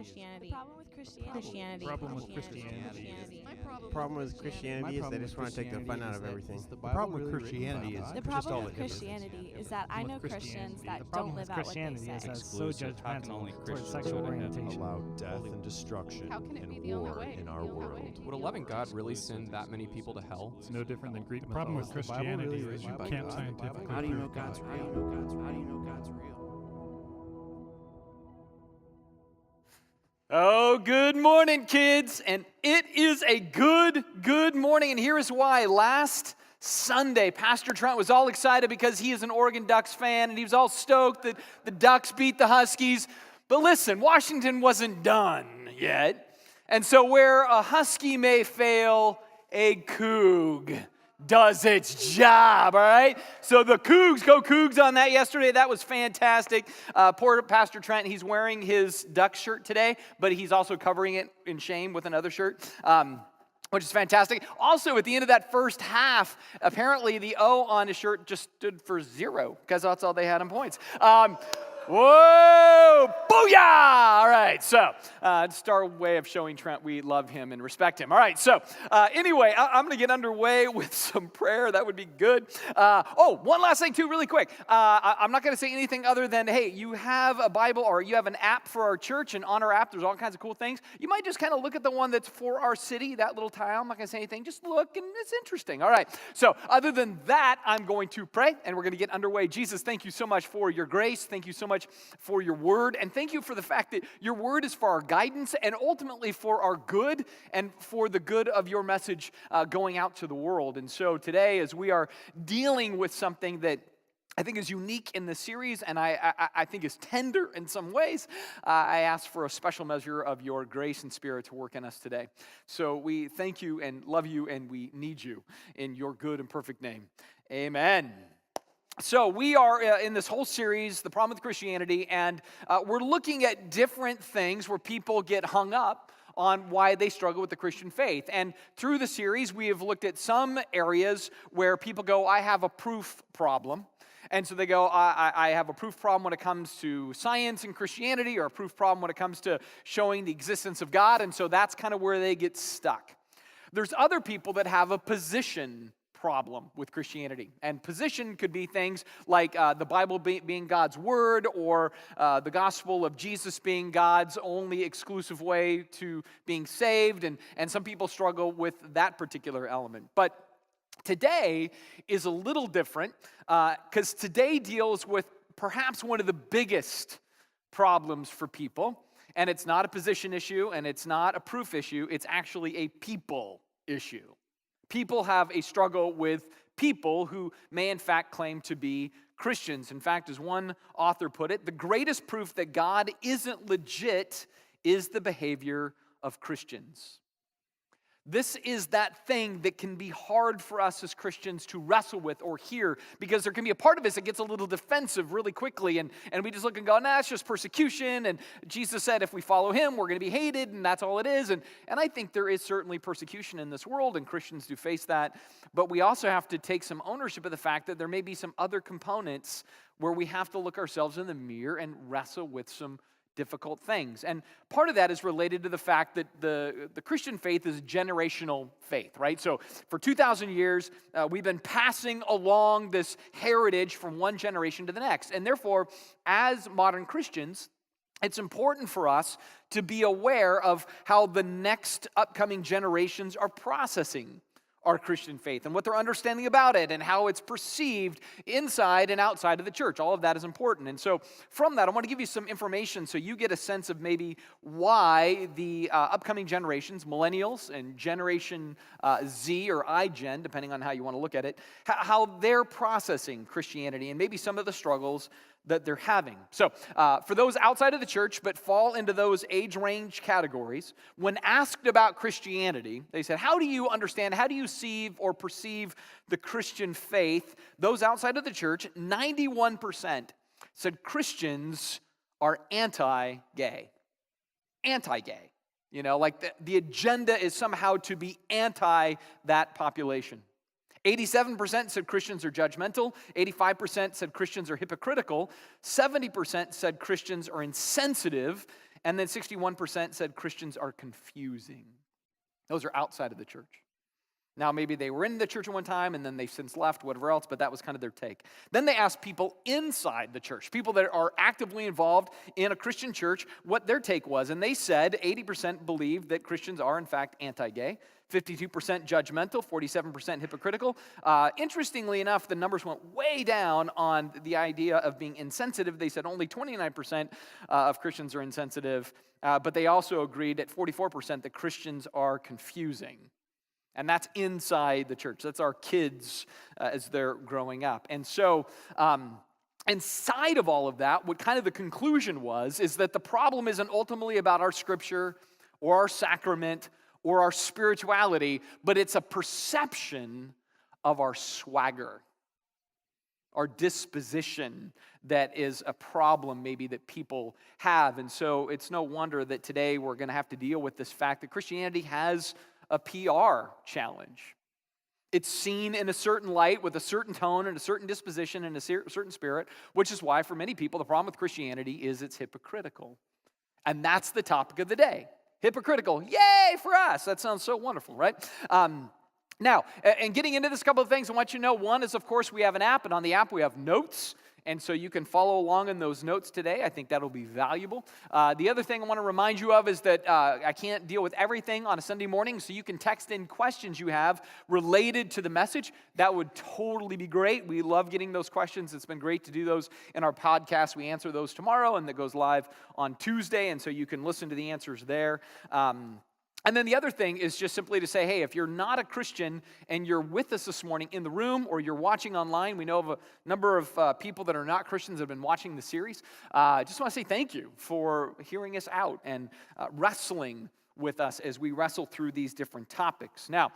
Christianity. The problem with Christianity. Problem with Christianity. Problem with Christianity is they just want to take the fun out of everything. The problem with Christianity is The just all problem with it is. Christianity is that I know Christians that The don't problem live with out what they Christianity say. is that it's so Exclusive. How can judgmental only towards Christians sexual go to heaven? orientation. Allow death and destruction How can it be and the only war way? in our world. Would a loving God really send that many people to hell? It's no different than Greek The problem with mythology. Christianity Bible is you really can't is. scientifically How do you know prove God's God. real? How do you know God's real? Oh, good morning, kids. And it is a good morning. And here is why. Last Sunday, Pastor Trent was all excited because he is an Oregon Ducks fan, and he was all stoked that the Ducks beat the Huskies. But listen, Washington wasn't done yet. And so where a Husky may fail, a Coug does its job, all right? So the Cougs, go Cougs on that yesterday. That was fantastic. Poor Pastor Trent, he's wearing his Ducks shirt today, but he's also covering it in shame with another shirt, which is fantastic. Also, at the end of that first half, apparently the O on his shirt just stood for 0 because that's all they had in points. Whoa! Booyah! All right, so just our way of showing Trent we love him and respect him. All right, so anyway, I'm going to get underway with some prayer. That would be good. One last thing, too, really quick. I'm not going to say anything other than, hey, you have a Bible or you have an app for our church, and on our app, there's all kinds of cool things. You might just kind of look at the one that's for our city, that little tile. I'm not going to say anything. Just look, and it's interesting. All right, so other than that, I'm going to pray, and we're going to get underway. Jesus, thank you so much for your grace. Thank you so much for your word, and thank you for the fact that your word is for our guidance and ultimately for our good and for the good of your message going out to the world. And so today, as we are dealing with something that I think is unique in the series, and I think is tender in some ways, I ask for a special measure of your grace and spirit to work in us today. So we thank you and love you, and we need you in your good and perfect name. Amen. So we are in this whole series, The Problem with Christianity, and we're looking at different things where people get hung up on why they struggle with the Christian faith. And through the series, we have looked at some areas where people go, I have a proof problem. And so they go, I have a proof problem when it comes to science and Christianity, or a proof problem when it comes to showing the existence of God. And so that's kind of where they get stuck. There's other people that have a position problem with Christianity. And position could be things like the Bible being God's word, or the gospel of Jesus being God's only exclusive way to being saved. And some people struggle with that particular element. But today is a little different because today deals with perhaps one of the biggest problems for people. And it's not a position issue, and it's not a proof issue. It's actually a people issue. People have a struggle with people who may in fact claim to be Christians. In fact, as one author put it, the greatest proof that God isn't legit is the behavior of Christians. This is that thing that can be hard for us as Christians to wrestle with or hear, because there can be a part of us that gets a little defensive really quickly, and we just look and go, nah, it's just persecution, and Jesus said if we follow him, we're going to be hated, and that's all it is. And I think there is certainly persecution in this world, and Christians do face that, but we also have to take some ownership of the fact that there may be some other components where we have to look ourselves in the mirror and wrestle with some difficult things. And part of that is related to the fact that the Christian faith is a generational faith, right? So for 2,000 years, we've been passing along this heritage from one generation to the next. And therefore, as modern Christians, it's important for us to be aware of how the next upcoming generations are processing our Christian faith and what they're understanding about it and how it's perceived inside and outside of the church. All of that is important. And so from that, I want to give you some information so you get a sense of maybe why the upcoming generations, millennials and Generation Z or iGen, depending on how you want to look at it, how they're processing Christianity and maybe some of the struggles that they're having. So for those outside of the church but fall into those age range categories, when asked about Christianity, they said, how do you understand, how do you see or perceive the Christian faith? Those outside of the church, 91% said Christians are anti-gay. Anti-gay. You know, like the agenda is somehow to be anti that population. 87% said Christians are judgmental. 85% said Christians are hypocritical. 70% said Christians are insensitive. And then 61% said Christians are confusing. Those are outside of the church. Now, maybe they were in the church at one time and then they've since left, whatever else, but that was kind of their take. Then they asked people inside the church, people that are actively involved in a Christian church, what their take was. And they said 80% believe that Christians are, in fact, anti-gay, 52% judgmental, 47% hypocritical. Interestingly enough, the numbers went way down on the idea of being insensitive. They said only 29% of Christians are insensitive, but they also agreed at 44% that Christians are confusing. And that's inside the church. That's our kids as they're growing up. And so inside of all of that, what kind of the conclusion was is that the problem isn't ultimately about our scripture or our sacrament or our spirituality, but it's a perception of our swagger, our disposition that is a problem maybe that people have. And so it's no wonder that today we're going to have to deal with this fact that Christianity has a PR challenge. It's seen in a certain light with a certain tone and a certain disposition and a certain spirit, which is why for many people the problem with Christianity is it's hypocritical. And that's the topic of the day. Hypocritical. Yay for us. That sounds so wonderful, right? Now, and getting into this, couple of things I want you to know. One is, of course, we have an app, and on the app we have notes. And so you can follow along in those notes today. I think that'll be valuable. The other thing I want to remind you of is that I can't deal with everything on a Sunday morning, so you can text in questions you have related to the message. That would totally be great. We love getting those questions. It's been great to do those in our podcast. We answer those tomorrow, and that goes live on Tuesday, and so you can listen to the answers there. And then the other thing is just simply to say, hey, if you're not a Christian and you're with us this morning in the room or you're watching online, we know of a number of people that are not Christians that have been watching the series. I just want to say thank you for hearing us out and wrestling with us as we wrestle through these different topics. Now,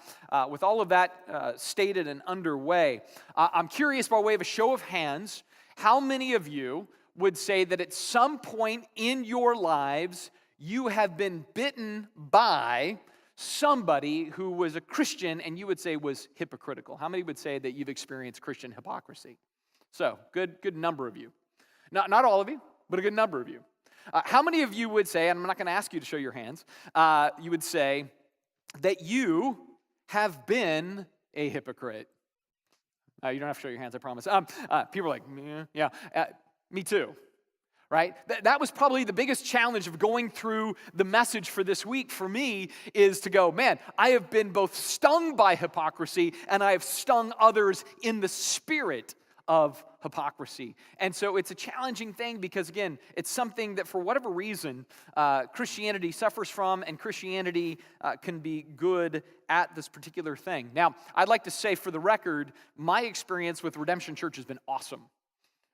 with all of that stated and underway, I'm curious, by way of a show of hands, how many of you would say that at some point in your lives you have been bitten by somebody who was a Christian and you would say was hypocritical? How many would say that you've experienced Christian hypocrisy? So, good number of you. Not all of you, but a good number of you. How many of you would say, and I'm not going to ask you to show your hands, you would say that you have been a hypocrite? You don't have to show your hands, I promise. People are like, yeah, me too. Right? That was probably the biggest challenge of going through the message for this week for me, is to go, man, I have been both stung by hypocrisy and I have stung others in the spirit of hypocrisy. And so it's a challenging thing because, again, it's something that for whatever reason Christianity suffers from, and Christianity can be good at this particular thing. Now, I'd like to say for the record, my experience with Redemption Church has been awesome.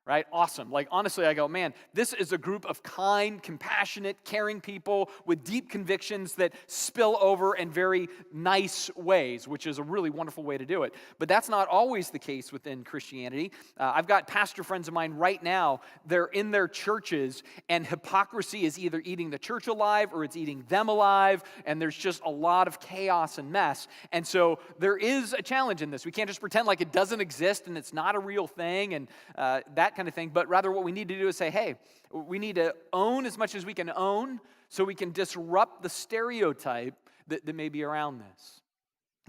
Right? Awesome. Like, honestly, I go, man, this is a group of kind, compassionate, caring people with deep convictions that spill over in very nice ways, which is a really wonderful way to do it. But that's not always the case within Christianity. I've got pastor friends of mine right now, they're in their churches, and hypocrisy is either eating the church alive or it's eating them alive, and there's just a lot of chaos and mess. And so there is a challenge in this. We can't just pretend like it doesn't exist and it's not a real thing and that kind of thing, but rather what we need to do is say, hey, we need to own as much as we can own so we can disrupt the stereotype that may be around this.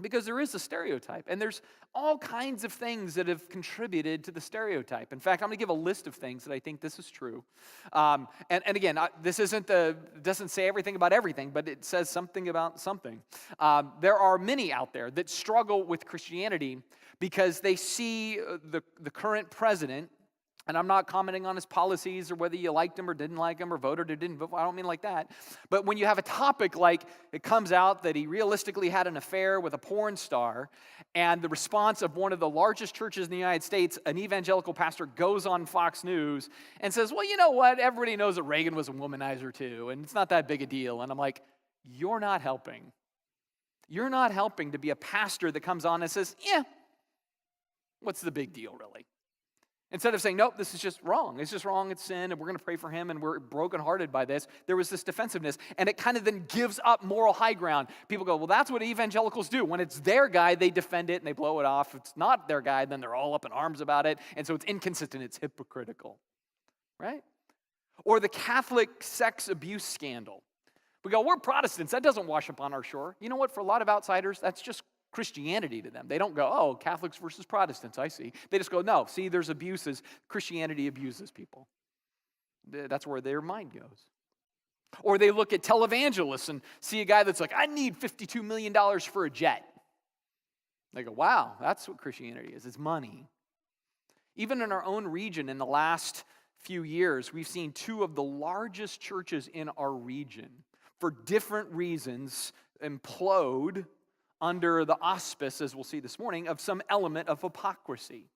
Because there is a stereotype, and there's all kinds of things that have contributed to the stereotype. In fact, I'm going to give a list of things that I think this is true. And again, this doesn't say everything about everything, but it says something about something. There are many out there that struggle with Christianity because they see the current president. And I'm not commenting on his policies or whether you liked him or didn't like him or voted or didn't vote. I don't mean like that. But when you have a topic like it comes out that he realistically had an affair with a porn star, and the response of one of the largest churches in the United States, an evangelical pastor, goes on Fox News and says, well, you know what? Everybody knows that Reagan was a womanizer too, and it's not that big a deal. And I'm like, you're not helping. You're not helping to be a pastor that comes on and says, what's the big deal really? Instead of saying, nope, this is just wrong. It's just wrong, it's sin, and we're going to pray for him, and we're brokenhearted by this. There was this defensiveness, and it kind of then gives up moral high ground. People go, well, that's what evangelicals do. When it's their guy, they defend it, and they blow it off. If it's not their guy, then they're all up in arms about it, and so it's inconsistent. It's hypocritical, right? Or the Catholic sex abuse scandal. We go, we're Protestants. That doesn't wash up on our shore. You know what? For a lot of outsiders, that's just Christianity to them. They don't go, oh, Catholics versus Protestants, I see. They just go, no, see, there's abuses. Christianity abuses people. That's where their mind goes. Or they look at televangelists and see a guy that's like, I need $52 million for a jet. They go, wow, that's what Christianity is. It's money. Even in our own region, in the last few years, we've seen two of the largest churches in our region, for different reasons, implode under the auspice, as we'll see this morning, of some element of hypocrisy.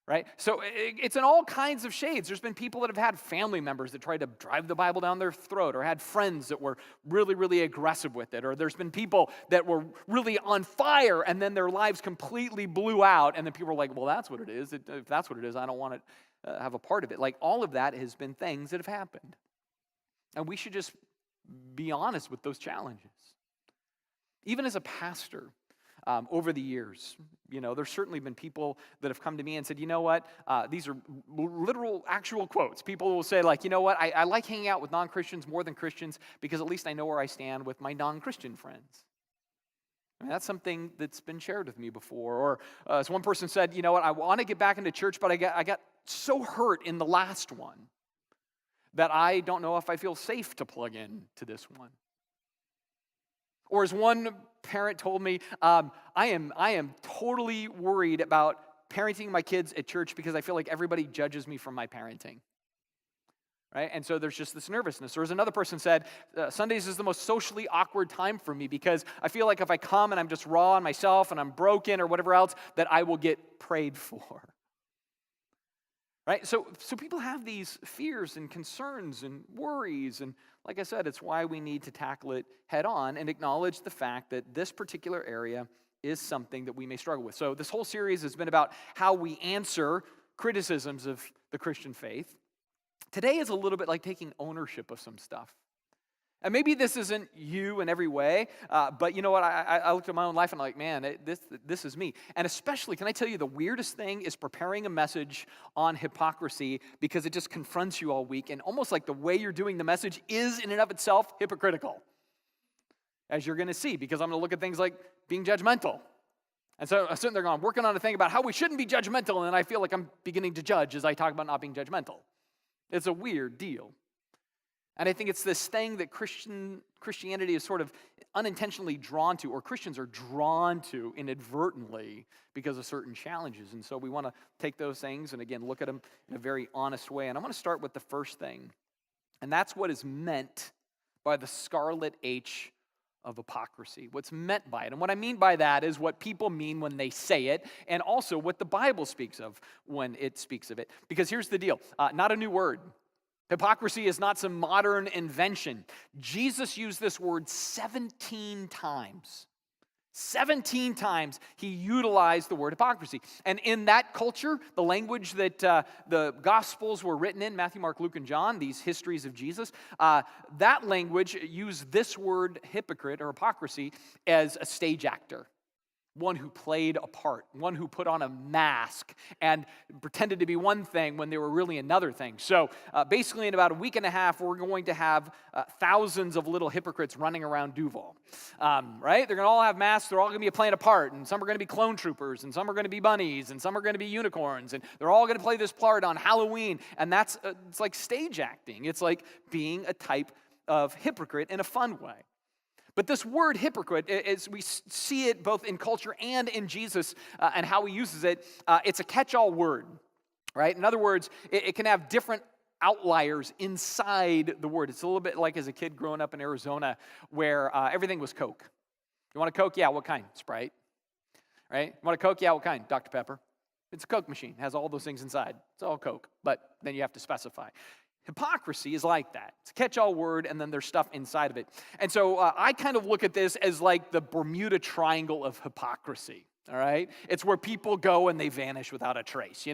Right? So it's in all kinds of shades. There's been people that have had family members that tried to drive the Bible down their throat, or had friends that were really, really aggressive with it, or there's been people that were really on fire and then their lives completely blew out, and then people are like, well, that's what it is. If that's what it is, I don't want to have a part of it. Like, all of that has been things that have happened. And we should just be honest with those challenges. Even as a pastor, over the years, there's certainly been people that have come to me and said, you know what, these are literal, actual quotes. People will say, like, you know what, I like hanging out with non-Christians more than Christians because at least I know where I stand with my non-Christian friends. I mean, that's something that's been shared with me before. Or as one person said, you know what, I want to get back into church, but I got so hurt in the last one that I don't know if I feel safe to plug in to this one. Or as one parent told me, I am totally worried about parenting my kids at church because I feel like everybody judges me for my parenting. Right? And so there's just this nervousness. Or as another person said, Sundays is the most socially awkward time for me because I feel like if I come and I'm just raw on myself and I'm broken or whatever else, that I will get prayed for. Right? So people have these fears and concerns and worries, and like I said, it's why we need to tackle it head on and acknowledge the fact that this particular area is something that we may struggle with. So this whole series has been about how we answer criticisms of the Christian faith. Today is a little bit like taking ownership of some stuff. And maybe this isn't you in every way, but you know what? I looked at my own life and I'm like, man, this is me. And especially, can I tell you, the weirdest thing is preparing a message on hypocrisy because it just confronts you all week, and almost like the way you're doing the message is in and of itself hypocritical, as you're going to see, because I'm going to look at things like being judgmental. And so I'm sitting there going, working on a thing about how we shouldn't be judgmental, and I feel like I'm beginning to judge as I talk about not being judgmental. It's a weird deal. And I think it's this thing that Christianity is sort of unintentionally drawn to, or Christians are drawn to inadvertently because of certain challenges. And so we want to take those things and, again, look at them in a very honest way. And I want to start with the first thing, and that's what is meant by the scarlet H of hypocrisy. What's meant by it. And what I mean by that is what people mean when they say it, and also what the Bible speaks of when it speaks of it. Because here's the deal, not a new word. Hypocrisy is not some modern invention. Jesus used this word 17 times. 17 times he utilized the word hypocrisy. And in that culture, the language that the Gospels were written in, Matthew, Mark, Luke, and John, these histories of Jesus, that language used this word hypocrite or hypocrisy as a stage actor. One who played a part, one who put on a mask and pretended to be one thing when they were really another thing. So basically in about a week and a half, we're going to have thousands of little hypocrites running around Duvall, right? They're going to all have masks. They're all going to be playing a part, and some are going to be clone troopers, and some are going to be bunnies, and some are going to be unicorns, and they're all going to play this part on Halloween, and it's like stage acting. It's like being a type of hypocrite in a fun way. But this word hypocrite, as we see it both in culture and in Jesus and how he uses it, it's a catch-all word, right? In other words, it can have different outliers inside the word. It's a little bit like as a kid growing up in Arizona where everything was Coke. You want a Coke? Yeah, what kind? Sprite, right? You want a Coke? Yeah, what kind? Dr. Pepper. It's a Coke machine. It has all those things inside. It's all Coke, but then you have to specify. Hypocrisy is like that. It's a catch-all word, and then there's stuff inside of it. And so I kind of look at this as like the Bermuda Triangle of hypocrisy, all right? It's where people go and they vanish without a trace,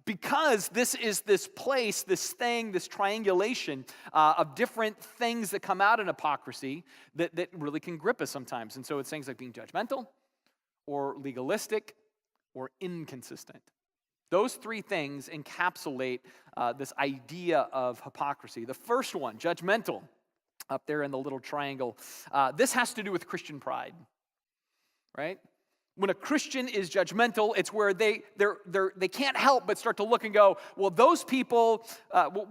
because this is this place, this thing, this triangulation of different things that come out in hypocrisy that really can grip us sometimes. And so it's things like being judgmental or legalistic or inconsistent. Those three things encapsulate this idea of hypocrisy. The first one, judgmental, up there in the little triangle. This has to do with Christian pride, right? When a Christian is judgmental, it's where they can't help but start to look and go, well, those people,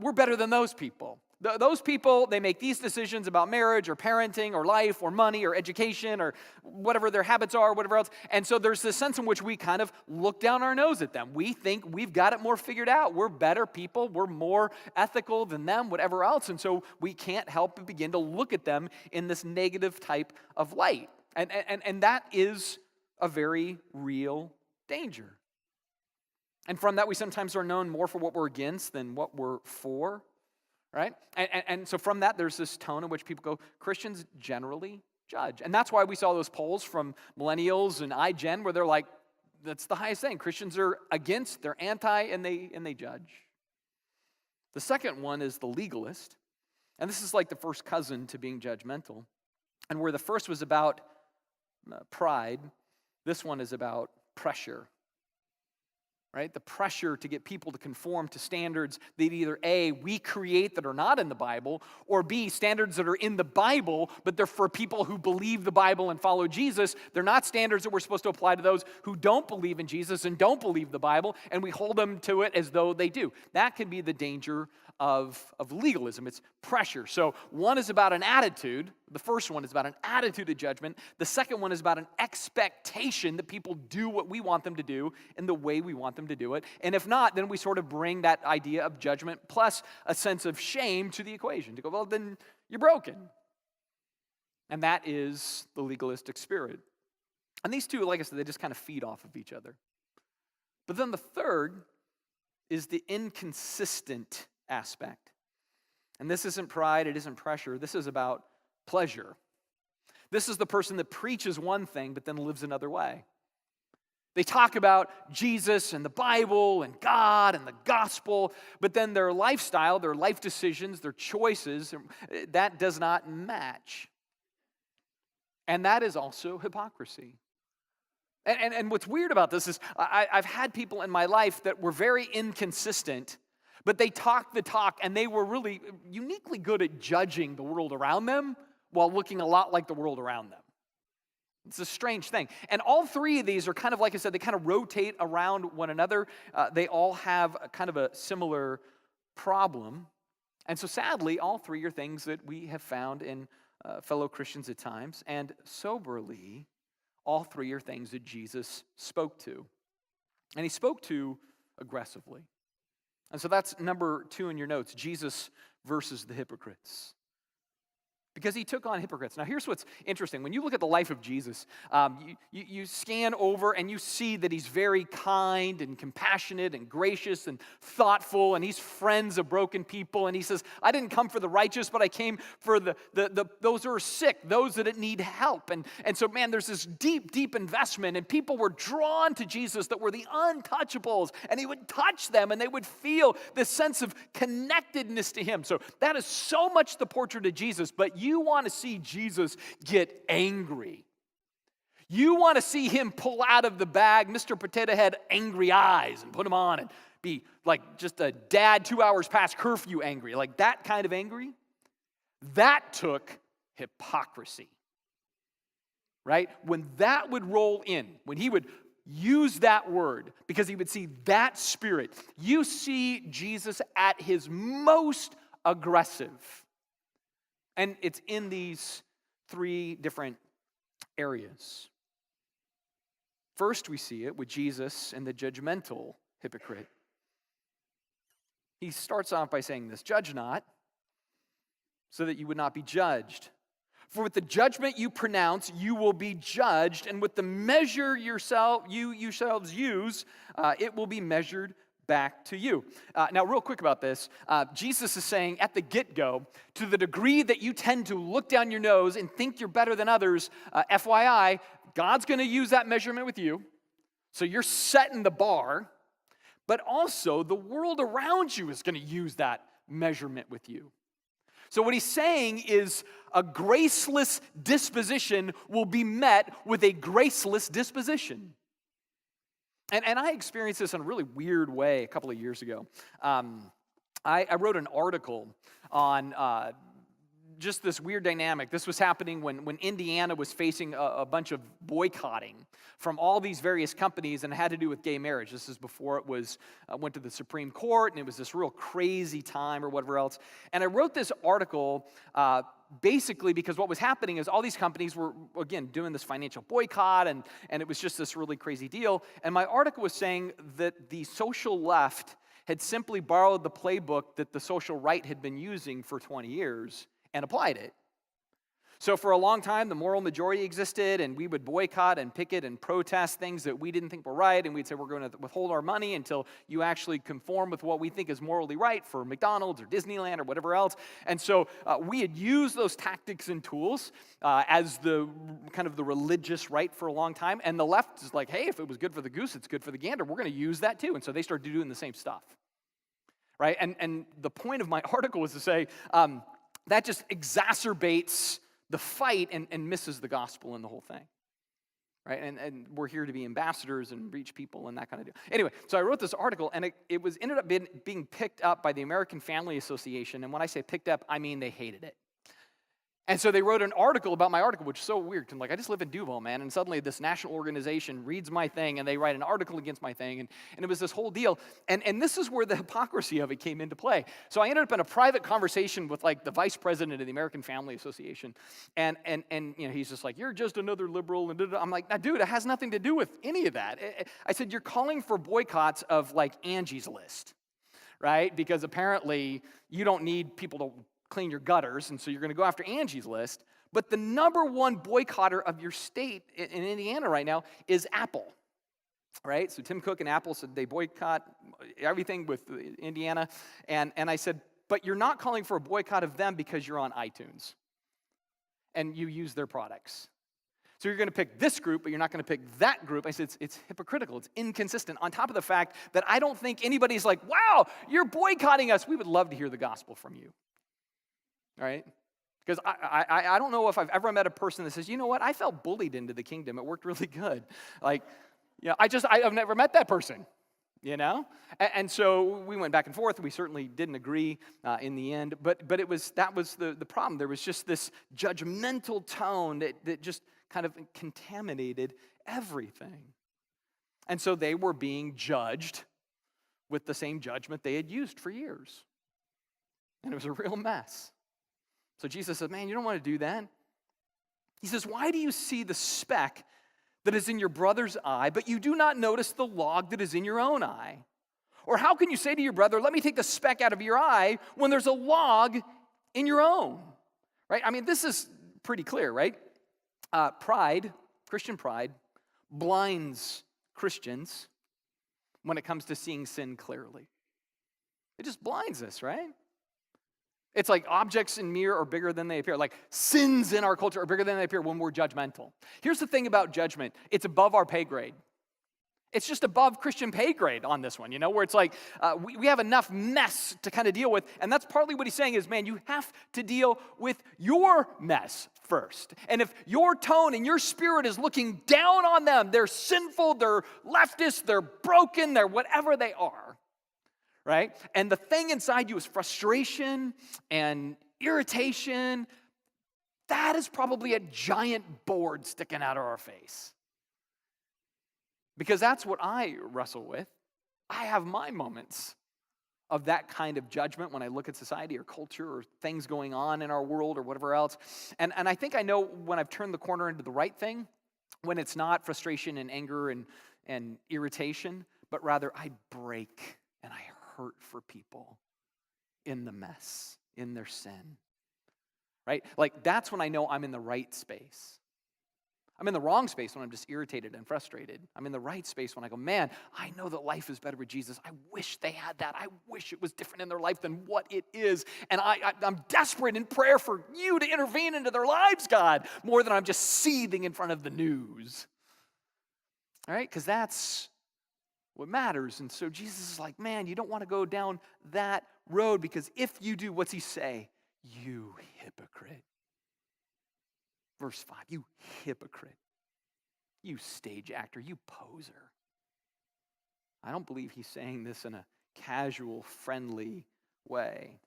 we're better than those people. Those people, they make these decisions about marriage or parenting or life or money or education or whatever their habits are, whatever else. And so there's this sense in which we kind of look down our nose at them. We think we've got it more figured out. We're better people. We're more ethical than them, whatever else. And so we can't help but begin to look at them in this negative type of light. And that is a very real danger. And from that, we sometimes are known more for what we're against than what we're for, right? And so from that, there's this tone in which people go, Christians generally judge. And that's why we saw those polls from millennials and iGen where they're like, that's the highest thing. Christians are against, they're anti, and they judge. The second one is the legalist. And this is like the first cousin to being judgmental. And where the first was about pride, this one is about pressure, right? The pressure to get people to conform to standards that either A, we create that are not in the Bible, or B, standards that are in the Bible, but they're for people who believe the Bible and follow Jesus. They're not standards that we're supposed to apply to those who don't believe in Jesus and don't believe the Bible, and we hold them to it as though they do. That can be the danger of legalism. It's pressure. So one is about an attitude. The first one is about an attitude of judgment. The second one is about an expectation that people do what we want them to do in the way we want them to do it. And if not, then we sort of bring that idea of judgment plus a sense of shame to the equation. To go, well, then you're broken. And that is the legalistic spirit. And these two, like I said, they just kind of feed off of each other. But then the third is the inconsistent aspect. And this isn't pride, it isn't pressure. This is about pleasure. This is the person that preaches one thing but then lives another way. They talk about Jesus and the Bible and God and the gospel, but then their lifestyle, their life decisions, their choices, that does not match. And that is also hypocrisy. And what's weird about this is I've had people in my life that were very inconsistent, but they talked the talk, and they were really uniquely good at judging the world around them while looking a lot like the world around them. It's a strange thing. And all three of these are kind of, like I said, they kind of rotate around one another. They all have a kind of a similar problem. And so sadly, all three are things that we have found in fellow Christians at times. And soberly, all three are things that Jesus spoke to. And he spoke to aggressively. And so that's number 2 in your notes, Jesus versus the hypocrites. Because he took on hypocrites. Now here's what's interesting. When you look at the life of Jesus, you scan over and you see that he's very kind and compassionate and gracious and thoughtful, and he's friends of broken people. And he says, I didn't come for the righteous, but I came for those who are sick, those that need help. And so, man, there's this deep, deep investment, and people were drawn to Jesus that were the untouchables, and he would touch them, and they would feel this sense of connectedness to him. So that is so much the portrait of Jesus, but you want to see Jesus get angry. You want to see him pull out of the bag Mr. Potato Head angry eyes and put them on and be like just a dad 2 hours past curfew angry. Like that kind of angry. That took hypocrisy. Right? When that would roll in, when he would use that word, because he would see that spirit, you see Jesus at his most aggressive. And it's in these 3 different areas. First, we see it with Jesus and the judgmental hypocrite. He starts off by saying this, judge not, so that you would not be judged. For with the judgment you pronounce, you will be judged, and with the measure you yourselves use, it will be measured back to you. Now, real quick about this, Jesus is saying at the get-go, to the degree that you tend to look down your nose and think you're better than others, FYI, God's going to use that measurement with you. So you're setting the bar, but also the world around you is going to use that measurement with you. So what he's saying is a graceless disposition will be met with a graceless disposition. And I experienced this in a really weird way a couple of years ago. I wrote an article on just this weird dynamic. This was happening when Indiana was facing a bunch of boycotting from all these various companies, and it had to do with gay marriage. This is before it was went to the Supreme Court, and it was this real crazy time or whatever else. And I wrote this article basically because what was happening is all these companies were, again, doing this financial boycott, and it was just this really crazy deal. And my article was saying that the social left had simply borrowed the playbook that the social right had been using for 20 years and applied it. So for a long time, the moral majority existed, and we would boycott and picket and protest things that we didn't think were right, and we'd say we're going to withhold our money until you actually conform with what we think is morally right for McDonald's or Disneyland or whatever else. And so we had used those tactics and tools as the kind of the religious right for a long time, and the left is like, hey, if it was good for the goose, it's good for the gander. We're going to use that too. And so they started doing the same stuff, right? And the point of my article was to say that just exacerbates the fight and misses the gospel in the whole thing, right? And we're here to be ambassadors and reach people and that kind of deal. Anyway, so I wrote this article, and it was ended up being picked up by the American Family Association. And when I say picked up, I mean they hated it. And so they wrote an article about my article, which is so weird. I'm like, I just live in Duvall, man. And suddenly this national organization reads my thing, and they write an article against my thing. And it was this whole deal. And this is where the hypocrisy of it came into play. So I ended up in a private conversation with like the vice president of the American Family Association. And you know, he's just like, you're just another liberal. And I'm like, nah, dude, it has nothing to do with any of that. I said, you're calling for boycotts of like Angie's List, right? Because apparently you don't need people to clean your gutters, and so you're going to go after Angie's List. But the number one boycotter of your state in Indiana right now is Apple, right? So Tim Cook and Apple said they boycott everything with Indiana. And I said, but you're not calling for a boycott of them because you're on iTunes and you use their products. So you're going to pick this group, but you're not going to pick that group. I said, it's hypocritical. It's inconsistent. On top of the fact that I don't think anybody's like, wow, you're boycotting us. We would love to hear the gospel from you. Right? Because I don't know if I've ever met a person that says, you know what, I felt bullied into the kingdom. It worked really good. Like, you know, I've never met that person, you know? And so we went back and forth. We certainly didn't agree in the end. But that was the problem. There was just this judgmental tone that just kind of contaminated everything. And so they were being judged with the same judgment they had used for years. And it was a real mess. So Jesus says, man, you don't want to do that. He says, why do you see the speck that is in your brother's eye, but you do not notice the log that is in your own eye? Or how can you say to your brother, let me take the speck out of your eye, when there's a log in your own? Right? I mean, this is pretty clear, right? Pride, Christian pride, blinds Christians when it comes to seeing sin clearly. It just blinds us, right? It's like objects in mirror are bigger than they appear. Like sins in our culture are bigger than they appear when we're judgmental. Here's the thing about judgment. It's above our pay grade. It's just above Christian pay grade on this one, you know, where it's like we have enough mess to kind of deal with. And that's partly what he's saying is, man, you have to deal with your mess first. And if your tone and your spirit is looking down on them, they're sinful, they're leftist, they're broken, they're whatever they are. Right? And the thing inside you is frustration and irritation. That is probably a giant board sticking out of our face. Because that's what I wrestle with. I have my moments of that kind of judgment when I look at society or culture or things going on in our world or whatever else. And I think I know when I've turned the corner into the right thing, when it's not frustration and anger and irritation, but rather I break and I hurt for people in the mess, in their sin, right? Like that's when I know I'm in the right space. I'm in the wrong space when I'm just irritated and frustrated. I'm in the right space when I go, man, I know that life is better with Jesus. I wish they had that. I wish it was different in their life than what it is. And I'm desperate in prayer for you to intervene into their lives, God, more than I'm just seething in front of the news. All right? Because that's what matters. And so Jesus is like, man, you don't want to go down that road, because if you do, what's he say? You hypocrite. Verse 5, you hypocrite. You stage actor, you poser. I don't believe he's saying this in a casual, friendly way.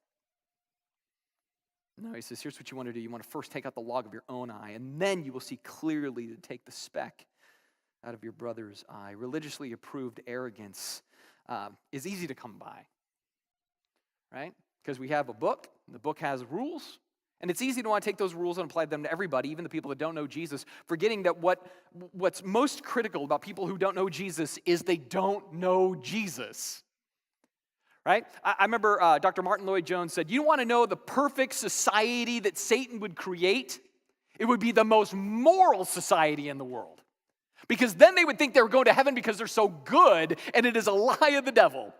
No, he says, here's what you want to do. You want to first take out the log of your own eye, and then you will see clearly to take the speck out of your brother's eye. Religiously approved arrogance is easy to come by, right? Because we have a book, and the book has rules, and it's easy to want to take those rules and apply them to everybody, even the people that don't know Jesus, forgetting that what's most critical about people who don't know Jesus is they don't know Jesus. Right? I remember Dr. Martin Lloyd-Jones said, you want to know the perfect society that Satan would create? It would be the most moral society in the world. Because then they would think they were going to heaven because they're so good, and it is a lie of the devil.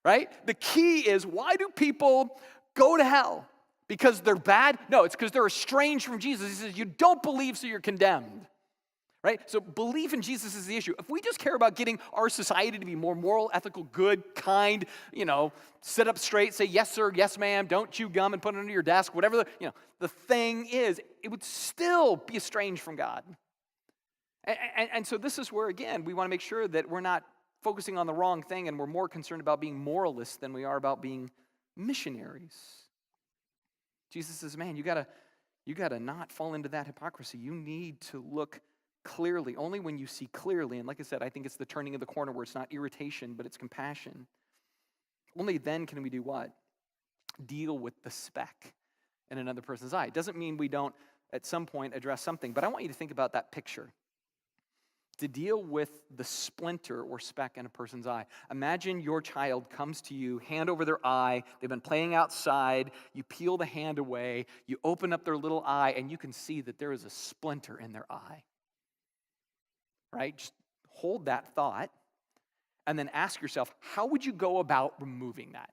Right? The key is, why do people go to hell? Because they're bad? No, it's because they're estranged from Jesus. He says, you don't believe, so you're condemned. Right? So belief in Jesus is the issue. If we just care about getting our society to be more moral, ethical, good, kind, sit up straight, say yes sir, yes ma'am, don't chew gum and put it under your desk, whatever the thing is, it would still be estranged from God. And so this is where, again, we want to make sure that we're not focusing on the wrong thing and we're more concerned about being moralists than we are about being missionaries. Jesus says, man, you gotta not fall into that hypocrisy. You need to look clearly. Only when you see clearly, and like I said, I think it's the turning of the corner where it's not irritation, but it's compassion. Only then can we do what? Deal with the speck in another person's eye. It doesn't mean we don't at some point address something, but I want you to think about that picture. To deal with the splinter or speck in a person's eye. Imagine your child comes to you, hand over their eye, they've been playing outside, you peel the hand away, you open up their little eye, and you can see that there is a splinter in their eye. Right? Just hold that thought and then ask yourself, how would you go about removing that?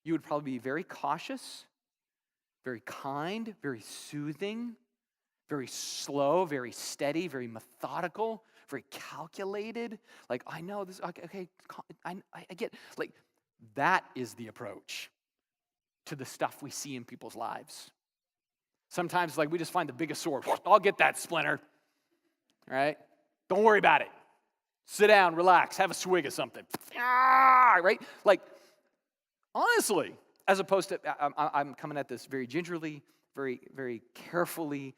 You would probably be very cautious, very kind, very soothing, very slow, very steady, very methodical, very calculated. Like, I know this, okay, I get, like, that is the approach to the stuff we see in people's lives. Sometimes, like, we just find the biggest sword. I'll get that splinter, right? Don't worry about it. Sit down, relax, have a swig of something, right? Like, honestly, as opposed to, I'm coming at this very gingerly, very, very carefully,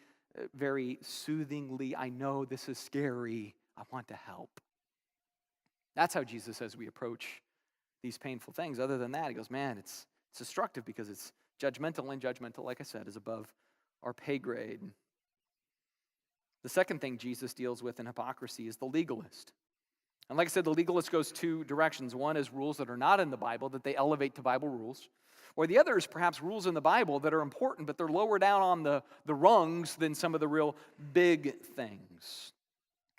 very soothingly. I know this is scary. I want to help. That's how Jesus says we approach these painful things. Other than that, he goes, man, it's destructive because it's judgmental, and judgmental, like I said, is above our pay grade. The second thing Jesus deals with in hypocrisy is the legalist. And like I said, the legalist goes two directions. One is rules that are not in the Bible that they elevate to Bible rules. Or the other is perhaps rules in the Bible that are important, but they're lower down on the rungs than some of the real big things.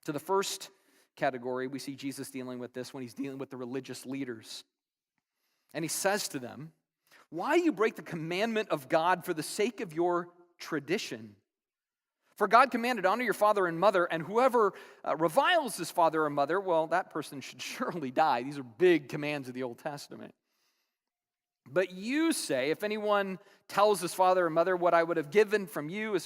To the first category, we see Jesus dealing with this when he's dealing with the religious leaders. And he says to them, why do you break the commandment of God for the sake of your tradition? For God commanded, honor your father and mother, and whoever reviles his father or mother, well, that person should surely die. These are big commands of the Old Testament. But you say, if anyone tells his father or mother, what I would have given to you as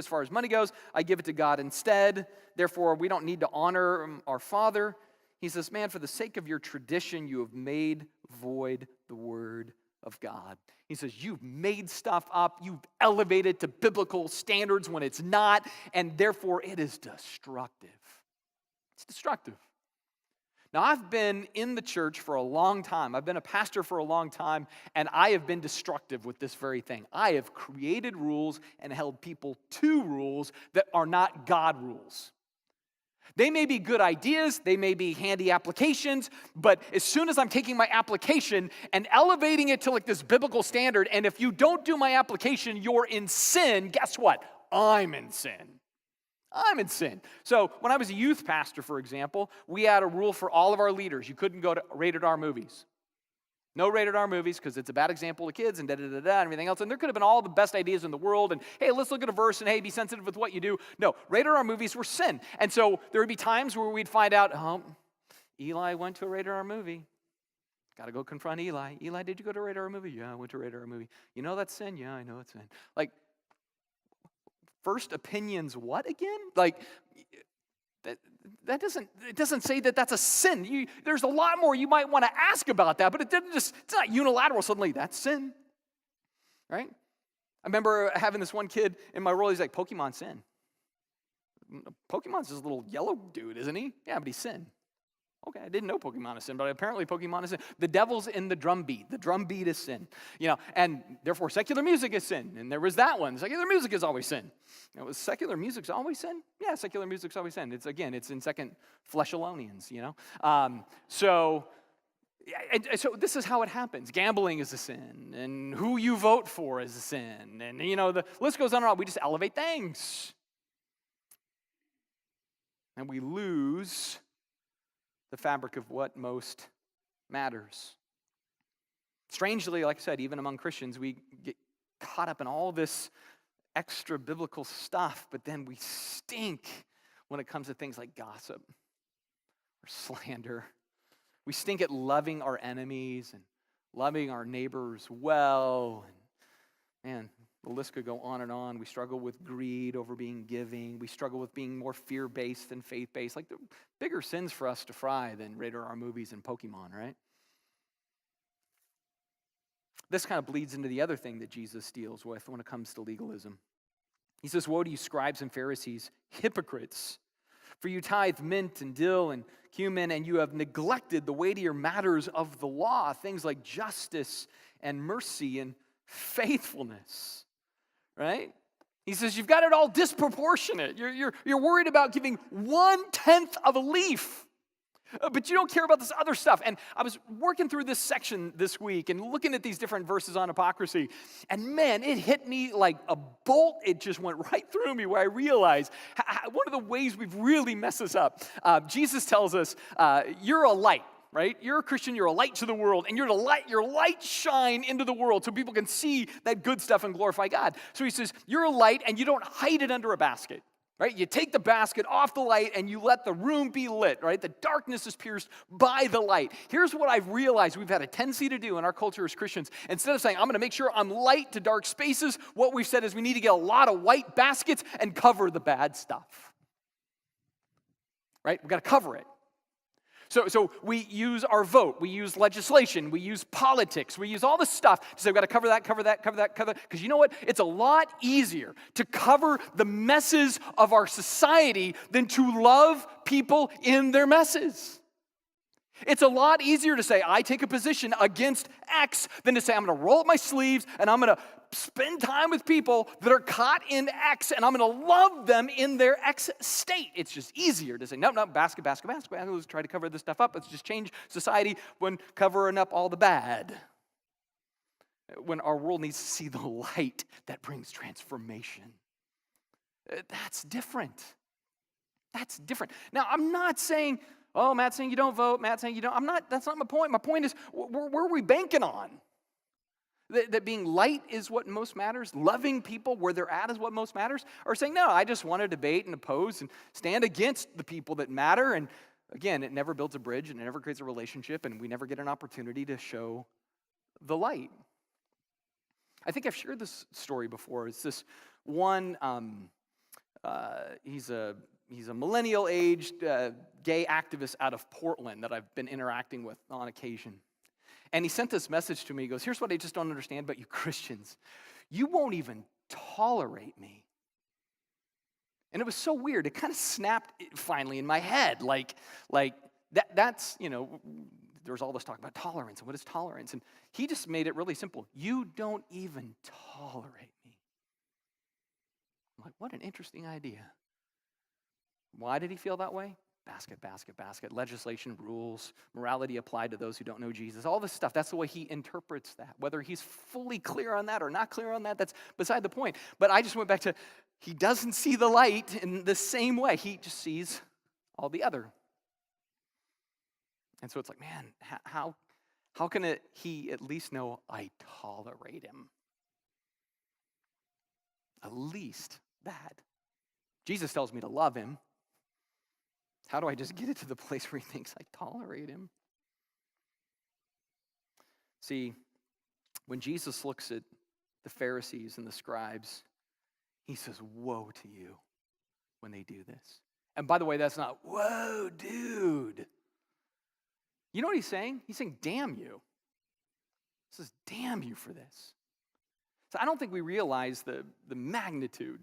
far as money goes, I give it to God instead. Therefore, we don't need to honor our father. He says, man, for the sake of your tradition, you have made void the word of God. He says, you've made stuff up, you've elevated to biblical standards when it's not, and therefore it is destructive. It's destructive. Now, I've been in the church for a long time. I've been a pastor for a long time, and I have been destructive with this very thing. I have created rules and held people to rules that are not God rules. They may be good ideas, they may be handy applications, but as soon as I'm taking my application and elevating it to like this biblical standard, and if you don't do my application, you're in sin, guess what? I'm in sin. I'm in sin. So when I was a youth pastor, for example, we had a rule for all of our leaders. You couldn't go to rated R movies. No rated R movies because it's a bad example to kids and da-da-da-da and everything else. And there could have been all the best ideas in the world. And hey, let's look at a verse and hey, be sensitive with what you do. No, rated R movies were sin. And so there would be times where we'd find out, Eli went to a rated R movie. Got to go confront Eli. Eli, did you go to a rated R movie? Yeah, I went to a rated R movie. You know that's sin? Yeah, I know it's sin. Like, first opinions what again? Like, it doesn't say that that's a sin. There's a lot more you might want to ask about that, but it's not unilateral. Suddenly, that's sin, right? I remember having this one kid in my role. He's like, Pokemon's sin. Pokemon's this little yellow dude, isn't he? Yeah, but he's sin. Okay, I didn't know Pokemon is sin, but apparently Pokemon is sin. The devil's in the drum beat. The drum beat is sin. And therefore secular music is sin. And there was that one. Secular music is always sin. Was secular music's always sin? Yeah, secular music's always sin. It's in Second Fleshalonians, So this is how it happens. Gambling is a sin, and who you vote for is a sin. And, the list goes on and on. We just elevate things. And we lose the fabric of what most matters. Strangely, like I said, even among Christians, we get caught up in all this extra biblical stuff, but then we stink when it comes to things like gossip or slander. We stink at loving our enemies and loving our neighbors well. And man, the list could go on and on. We struggle with greed over being giving. We struggle with being more fear-based than faith-based. Like, the bigger sins for us to fry than rated R movies and Pokemon, right? This kind of bleeds into the other thing that Jesus deals with when it comes to legalism. He says, woe to you, scribes and Pharisees, hypocrites! For you tithe mint and dill and cumin, and you have neglected the weightier matters of the law, things like justice and mercy and faithfulness. Right? He says, you've got it all disproportionate. You're worried about giving 1/10 of a leaf, but you don't care about this other stuff. And I was working through this section this week and looking at these different verses on hypocrisy, and man, it hit me like a bolt. It just went right through me, where I realized one of the ways we've really messed this up. Jesus tells us, you're a light. Right? You're a Christian, you're a light to the world, and you're to let your light shine into the world so people can see that good stuff and glorify God. So he says, you're a light, and you don't hide it under a basket. Right? You take the basket off the light, and you let the room be lit. Right? The darkness is pierced by the light. Here's what I've realized we've had a tendency to do in our culture as Christians. Instead of saying, I'm going to make sure I'm light to dark spaces, what we've said is we need to get a lot of white baskets and cover the bad stuff. Right? We've got to cover it. So we use our vote, we use legislation, we use politics, we use all this stuff to say we've got to cover that. Because you know what? It's a lot easier to cover the messes of our society than to love people in their messes. It's a lot easier to say I take a position against X than to say I'm going to roll up my sleeves and I'm going to spend time with people that are caught in X, and I'm going to love them in their X state. It's just easier to say, no, basket. Let's try to cover this stuff up. Let's just change society when covering up all the bad. When our world needs to see the light that brings transformation. That's different. That's different. Now, I'm not saying, oh, Matt's saying you don't vote. Matt's saying you don't. That's not my point. My point is, where are we banking on? That being light is what most matters, loving people where they're at is what most matters, or saying, no, I just want to debate and oppose and stand against the people that matter. And again, it never builds a bridge and it never creates a relationship, and we never get an opportunity to show the light. I think I've shared this story before. It's this one, he's a millennial-aged gay activist out of Portland that I've been interacting with on occasion. And he sent this message to me. He goes, here's what I just don't understand about you Christians. You won't even tolerate me. And it was so weird. It kind of snapped finally in my head. That's, there's all this talk about tolerance. And what is tolerance? And he just made it really simple. You don't even tolerate me. I'm like, what an interesting idea. Why did he feel that way? Basket. Legislation, rules, morality applied to those who don't know Jesus. All this stuff, that's the way he interprets that. Whether he's fully clear on that or not clear on that, that's beside the point. But I just went back to, he doesn't see the light in the same way. He just sees all the other. And so it's like, man, how can he at least know I tolerate him? At least that. Jesus tells me to love him. How do I just get it to the place where he thinks I tolerate him? See, when Jesus looks at the Pharisees and the scribes, he says, woe to you when they do this. And by the way, that's not, whoa, dude. You know what he's saying? He's saying, damn you. He says, damn you for this. So I don't think we realize the magnitude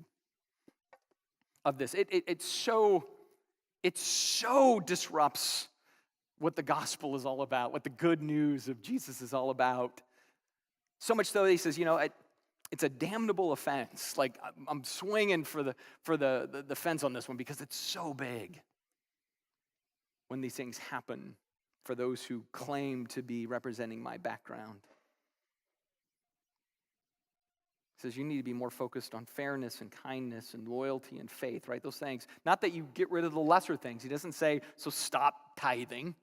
of this. It so disrupts what the gospel is all about, what the good news of Jesus is all about. So much so that he says, it's a damnable offense. Like, I'm swinging for the fence on this one because it's so big when these things happen for those who claim to be representing my background. He says you need to be more focused on fairness and kindness and loyalty and faith, right? Those things. Not that you get rid of the lesser things. He doesn't say, so stop tithing. He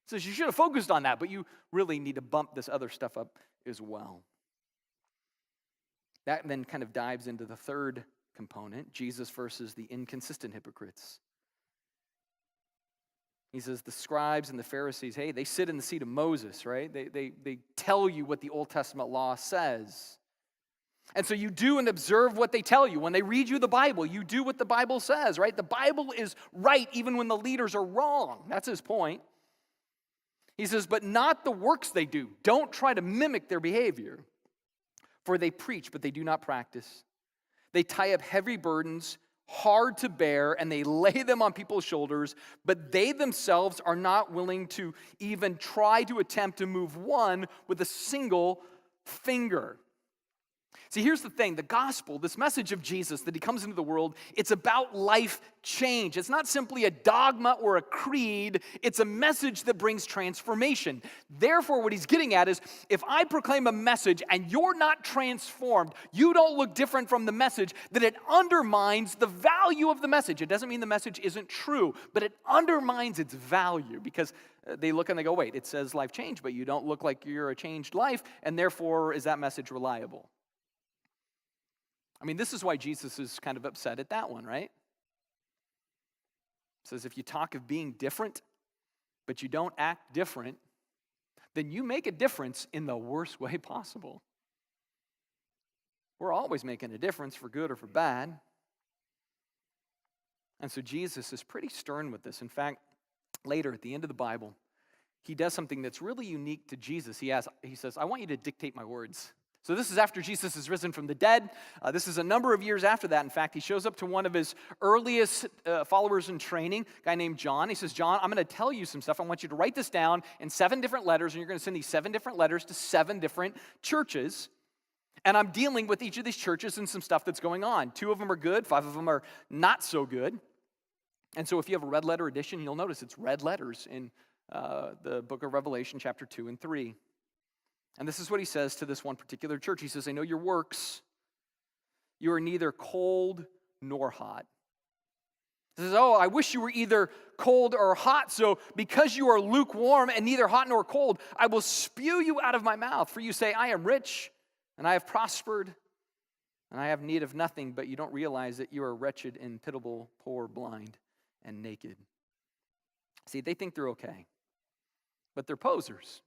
says you should have focused on that, but you really need to bump this other stuff up as well. That then kind of dives into the third component, Jesus versus the inconsistent hypocrites. He says the scribes and the Pharisees, hey, they sit in the seat of Moses, right? They tell you what the Old Testament law says. And so you do and observe what they tell you. When they read you the Bible, you do what the Bible says, right? The Bible is right even when the leaders are wrong. That's his point. He says, but not the works they do. Don't try to mimic their behavior. For they preach, but they do not practice. They tie up heavy burdens, hard to bear, and they lay them on people's shoulders, but they themselves are not willing to even try to attempt to move one with a single finger. See, here's the thing. The gospel, this message of Jesus that he comes into the world, it's about life change. It's not simply a dogma or a creed. It's a message that brings transformation. Therefore, what he's getting at is, if I proclaim a message and you're not transformed, you don't look different from the message, then it undermines the value of the message. It doesn't mean the message isn't true, but it undermines its value because they look and they go, wait, it says life change, but you don't look like you're a changed life, and therefore, is that message reliable? I mean, this is why Jesus is kind of upset at that one, right? He says, if you talk of being different, but you don't act different, then you make a difference in the worst way possible. We're always making a difference for good or for bad. And so Jesus is pretty stern with this. In fact, later at the end of the Bible, he does something that's really unique to Jesus. He says, I want you to dictate my words. So this is after Jesus is risen from the dead. This is a number of years after that. In fact, he shows up to one of his earliest followers in training, a guy named John. He says, John, I'm going to tell you some stuff. I want you to write this down in 7 different letters, and you're going to send these 7 different letters to 7 different churches. And I'm dealing with each of these churches and some stuff that's going on. 2 of them are good, 5 of them are not so good. And so if you have a red letter edition, you'll notice it's red letters in the book of Revelation, chapter 2 and 3. And this is what he says to this one particular church. He says, I know your works. You are neither cold nor hot. He says, I wish you were either cold or hot. So because you are lukewarm and neither hot nor cold, I will spew you out of my mouth. For you say, I am rich and I have prospered and I have need of nothing, but you don't realize that you are wretched and pitiable, poor, blind, and naked. See, they think they're okay, but they're posers.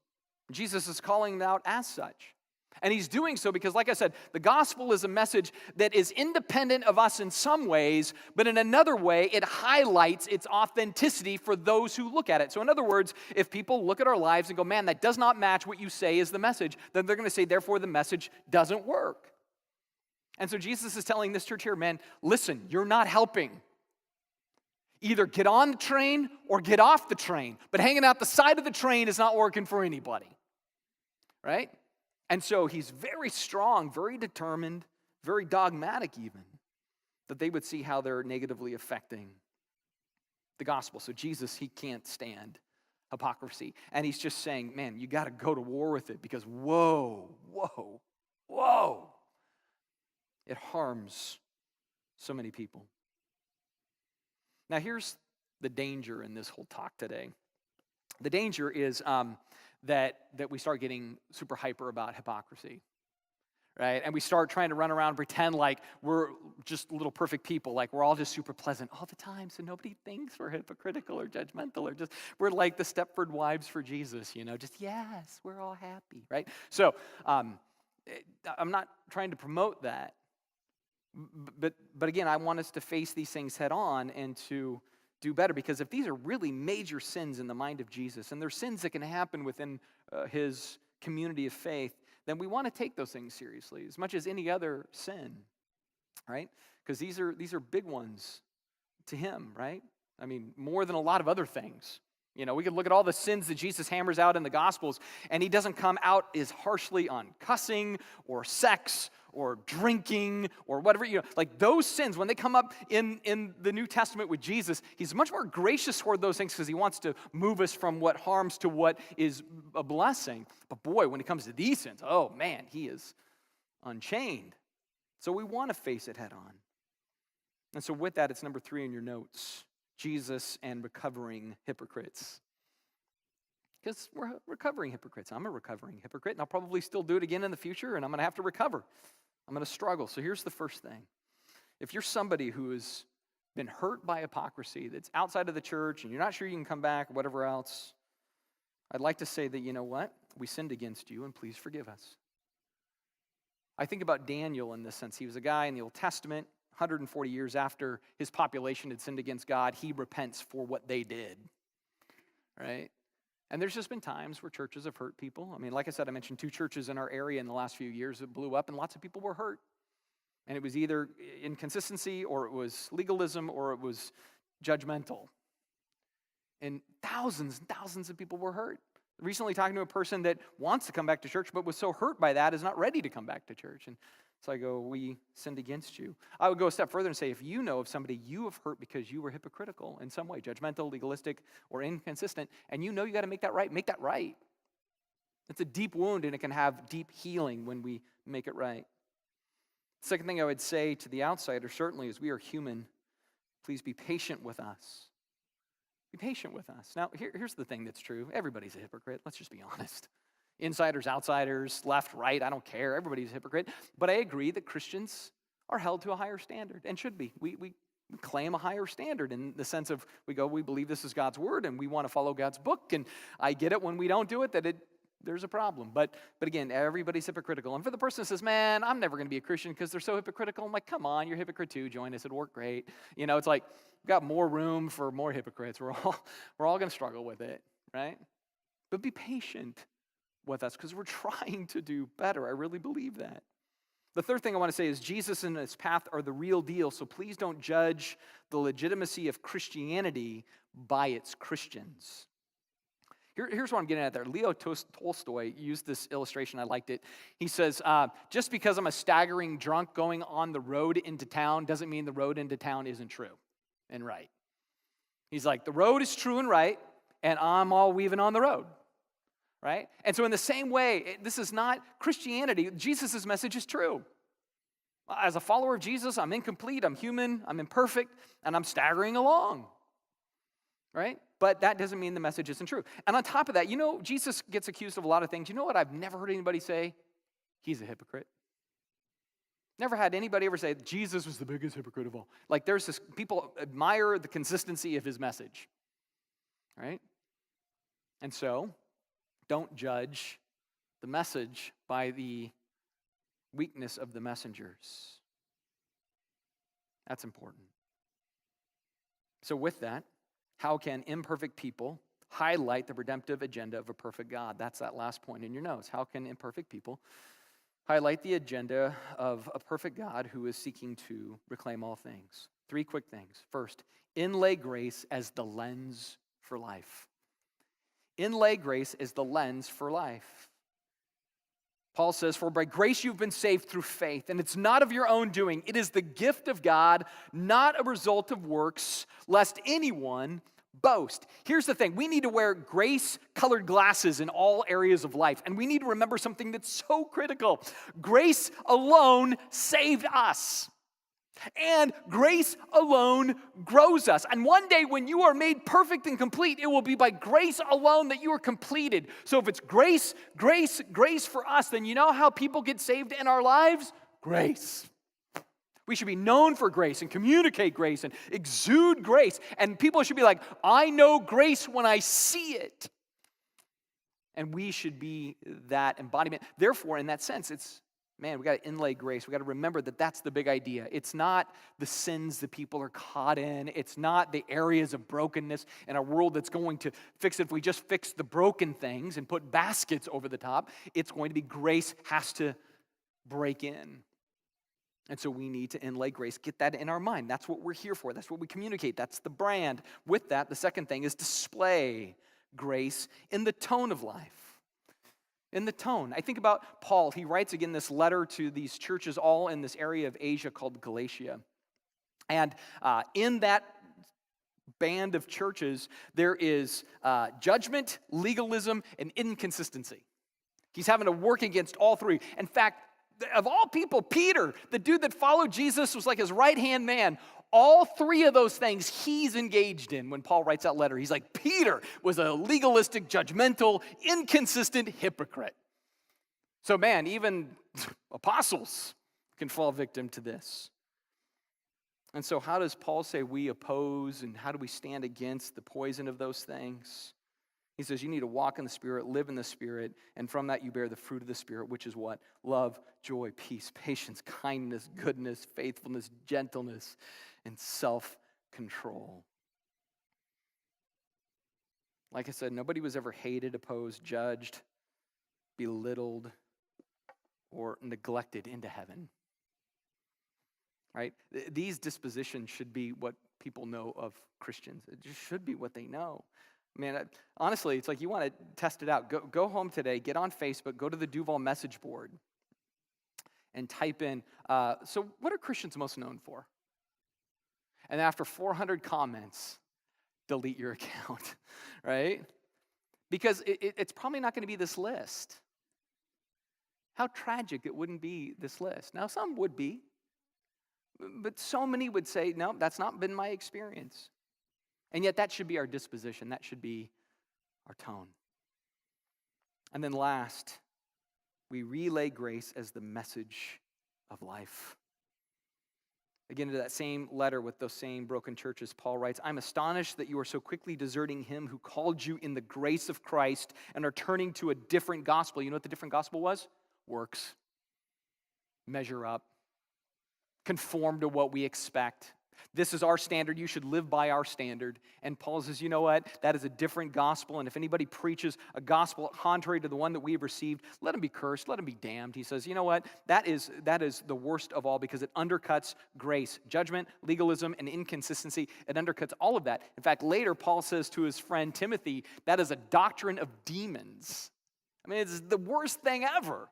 Jesus is calling them out as such. And he's doing so because, like I said, the gospel is a message that is independent of us in some ways, but in another way, it highlights its authenticity for those who look at it. So in other words, if people look at our lives and go, man, that does not match what you say is the message, then they're going to say, therefore, the message doesn't work. And so Jesus is telling this church here, man, listen, you're not helping. Either get on the train or get off the train. But hanging out the side of the train is not working for anybody. Right? And so he's very strong, very determined, very dogmatic even, that they would see how they're negatively affecting the gospel. So Jesus, he can't stand hypocrisy. And he's just saying, man, you got to go to war with it because whoa. It harms so many people. Now, here's the danger in this whole talk today. The danger is that we start getting super hyper about hypocrisy, right? And we start trying to run around and pretend like we're just little perfect people, like we're all just super pleasant all the time, so nobody thinks we're hypocritical or judgmental or just we're like the Stepford wives for Jesus, just yes, we're all happy, right? So I'm not trying to promote that. But again, I want us to face these things head on and to do better, because if these are really major sins in the mind of Jesus, and they're sins that can happen within his community of faith, then we want to take those things seriously as much as any other sin, right? Because these are big ones to him, right? I mean, more than a lot of other things. You know, we could look at all the sins that Jesus hammers out in the Gospels, and he doesn't come out as harshly on cussing or sex or drinking or whatever. You know, like those sins, when they come up in the New Testament with Jesus, he's much more gracious toward those things because he wants to move us from what harms to what is a blessing. But boy, when it comes to these sins, oh man, he is unchained. So we want to face it head on. And so with that, it's number 3 in your notes. Jesus and recovering hypocrites. Because we're recovering hypocrites. I'm a recovering hypocrite, and I'll probably still do it again in the future, and I'm going to have to recover. I'm going to struggle. So here's the first thing. If you're somebody who has been hurt by hypocrisy, that's outside of the church, and you're not sure you can come back, or whatever else, I'd like to say that, you know what? We sinned against you, and please forgive us. I think about Daniel in this sense. He was a guy in the Old Testament. 140 years after his population had sinned against God, he repents for what they did, right? And there's just been times where churches have hurt people. I mean, like I said, I mentioned 2 churches in our area in the last few years that blew up, and lots of people were hurt. And it was either inconsistency, or it was legalism, or it was judgmental. And thousands of people were hurt. Recently talking to a person that wants to come back to church, but was so hurt by that is not ready to come back to church. And so I go, we sinned against you. I would go a step further and say, if you know of somebody you have hurt because you were hypocritical in some way, judgmental, legalistic, or inconsistent, and you know you got to make that right, make that right. It's a deep wound, and it can have deep healing when we make it right. Second thing I would say to the outsider, certainly, is we are human. Please be patient with us. Be patient with us. Now, here's the thing that's true. Everybody's a hypocrite. Let's just be honest. Insiders, outsiders, left, right, I don't care. Everybody's a hypocrite. But I agree that Christians are held to a higher standard and should be. We claim a higher standard in the sense of we believe this is God's word and we want to follow God's book. And I get it when we don't do it, there's a problem. But again, everybody's hypocritical. And for the person that says, man, I'm never going to be a Christian because they're so hypocritical, I'm like, come on, you're a hypocrite too. Join us. It'll work great. You know, it's like we've got more room for more hypocrites. We're all going to struggle with it, right? But be patient with us because we're trying to do better. I really believe that. The third thing I want to say is Jesus and his path are the real deal, so please don't judge the legitimacy of Christianity by its Christians. Here's what I'm getting at there. Leo Tolstoy used this illustration. I liked it. He says, just because I'm a staggering drunk going on the road into town doesn't mean the road into town isn't true and right. He's like, the road is true and right, and I'm all weaving on the road. Right? And so in the same way, this is not Christianity. Jesus' message is true. As a follower of Jesus, I'm incomplete, I'm human, I'm imperfect, and I'm staggering along. Right? But that doesn't mean the message isn't true. And on top of that, you know, Jesus gets accused of a lot of things. You know what I've never heard anybody say? He's a hypocrite. Never had anybody ever say, Jesus was the biggest hypocrite of all. Like there's this, people admire the consistency of his message. Right? And so, don't judge the message by the weakness of the messengers. That's important. So with that, how can imperfect people highlight the redemptive agenda of a perfect God? That's that last point in your notes. How can imperfect people highlight the agenda of a perfect God who is seeking to reclaim all things? 3 quick things. First, inlay grace as the lens for life. Inlay grace as the lens for life. Paul says, for by grace you've been saved through faith, and it's not of your own doing. It is the gift of God, not a result of works, lest anyone boast. Here's the thing. We need to wear grace-colored glasses in all areas of life, and we need to remember something that's so critical. Grace alone saved us. And grace alone grows us. And one day when you are made perfect and complete, it will be by grace alone that you are completed. So if it's grace, grace, grace for us, then you know how people get saved in our lives? Grace. We should be known for grace and communicate grace and exude grace. And people should be like, I know grace when I see it. And we should be that embodiment. Therefore, in that sense, it's Man, we got to inlay grace. We got to remember that that's the big idea. It's not the sins that people are caught in. It's not the areas of brokenness in a world that's going to fix it if we just fix the broken things and put baskets over the top. It's going to be grace has to break in. And so we need to inlay grace. Get that in our mind. That's what we're here for. That's what we communicate. That's the brand. With that, the second thing is display grace in the tone of life. In the tone. I think about Paul. He writes again this letter to these churches all in this area of Asia called Galatia. And in that band of churches, there is judgment, legalism, and inconsistency. He's having to work against all three. In fact, of all people, Peter, the dude that followed Jesus, was like his right-hand man. All three of those things he's engaged in when Paul writes that letter. He's like, Peter was a legalistic, judgmental, inconsistent hypocrite. So man, even apostles can fall victim to this. And so how does Paul say we oppose and how do we stand against the poison of those things? He says you need to walk in the Spirit, live in the Spirit, and from that you bear the fruit of the Spirit, which is what? Love, joy, peace, patience, kindness, goodness, faithfulness, gentleness, and self-control. Like I said, nobody was ever hated, opposed, judged, belittled, or neglected into heaven. Right? These dispositions should be what people know of Christians. It just should be what they know. Man, honestly, it's like you want to test it out. Go home today, get on Facebook, go to the Duvall message board, and type in, so what are Christians most known for? And after 400 comments, delete your account, right? Because it's probably not going to be this list. How tragic it wouldn't be this list. Now, some would be, but so many would say, no, that's not been my experience. And yet that should be our disposition. That should be our tone. And then last, we relay grace as the message of life. Again, to that same letter with those same broken churches, Paul writes, I'm astonished that you are so quickly deserting him who called you in the grace of Christ and are turning to a different gospel. You know what the different gospel was? Works. Measure up. Conform to what we expect. This is our standard. You should live by our standard. And Paul says, you know what? That is a different gospel. And if anybody preaches a gospel contrary to the one that we have received, let him be cursed. Let him be damned. He says, you know what? That is the worst of all because it undercuts grace. Judgment, legalism, and inconsistency. It undercuts all of that. In fact, later, Paul says to his friend Timothy, that is a doctrine of demons. I mean, it's the worst thing ever.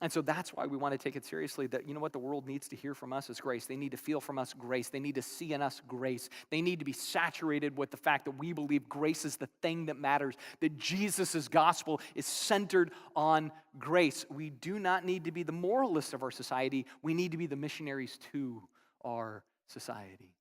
And so that's why we want to take it seriously that, you know what, the world needs to hear from us is grace. They need to feel from us grace. They need to see in us grace. They need to be saturated with the fact that we believe grace is the thing that matters, that Jesus' gospel is centered on grace. We do not need to be the moralists of our society. We need to be the missionaries to our society.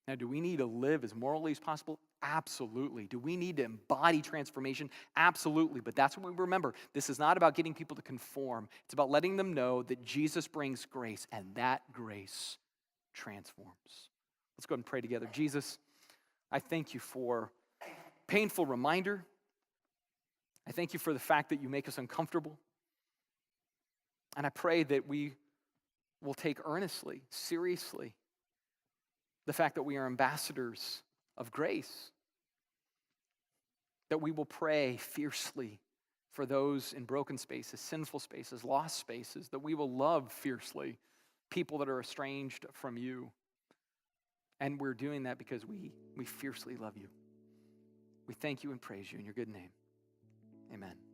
Now, do we need to live as morally as possible? Absolutely. Do we need to embody transformation? Absolutely. But that's what we remember. This is not about getting people to conform. It's about letting them know that Jesus brings grace, and that grace transforms. Let's go ahead and pray together. Jesus, I thank you for painful reminder. I thank you for the fact that you make us uncomfortable. And I pray that we will take earnestly, seriously, the fact that we are ambassadors of grace, that we will pray fiercely for those in broken spaces, sinful spaces, lost spaces, that we will love fiercely people that are estranged from you. And we're doing that because we fiercely love you. We thank you and praise you in your good name. Amen.